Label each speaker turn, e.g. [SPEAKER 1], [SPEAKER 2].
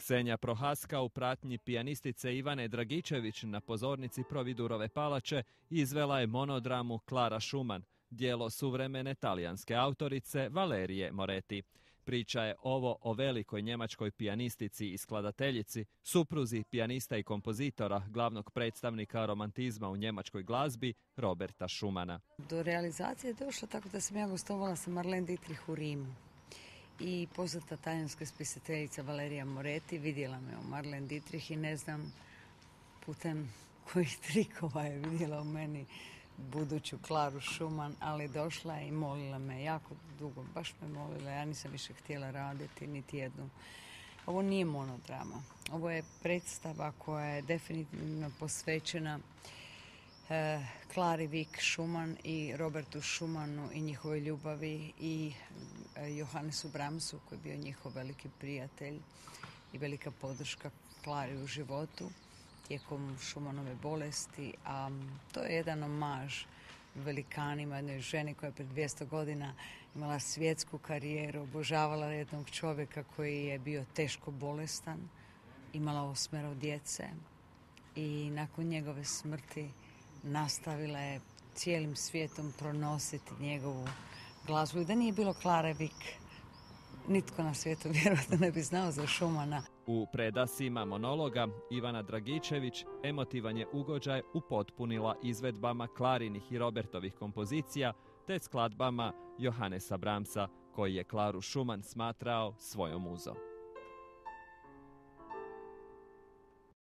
[SPEAKER 1] Ksenija Prohaska u pratnji pijanistice Ivane Dragičević na pozornici Providurove palače izvela je monodramu Clara Schumann, djelo suvremene talijanske autorice Valerije Moretti. Priča je ovo o velikoj njemačkoj pijanistici i skladateljici, supruzi pijanista i kompozitora, glavnog predstavnika romantizma u njemačkoj glazbi, Roberta Schumana.
[SPEAKER 2] Do realizacije je došlo tako da sam ja gostovala sa Marlene Dietrich u Rimu. I poznata talijanska spisateljica Valerija Moretti vidjela me u Marlene Dietrich i ne znam putem kojih trikova je vidjela u meni buduću Claru Schumann, ali došla je i molila me jako dugo, baš me molila, ja nisam više htjela raditi niti jednu. Ovo nije monodrama, ovo je predstava koja je definitivno posvećena Clari Vik Schumann i Robertu Schumannu i njihovoj ljubavi i Johannesu Brahmsu koji je bio njihov veliki prijatelj i velika podrška Clari u životu tijekom Schumannove bolesti, a to je jedan omaž velikanima, jednoj ženi koja je pred 200 godina imala svjetsku karijeru, obožavala jednog čovjeka koji je bio teško bolestan, imala 8 djece i nakon njegove smrti nastavila je cijelim svijetom pronositi njegovu glazbu. I da nije bilo Clare Vik, nitko na svijetu vjerojatno ne bi znao za Schumana.
[SPEAKER 1] U predasima monologa Ivana Dragičević emotivan je ugođaj upotpunila izvedbama Clarinih i Robertovih kompozicija te skladbama Johannesa Brahmsa, koji je Claru Schumann smatrao svojom muzom.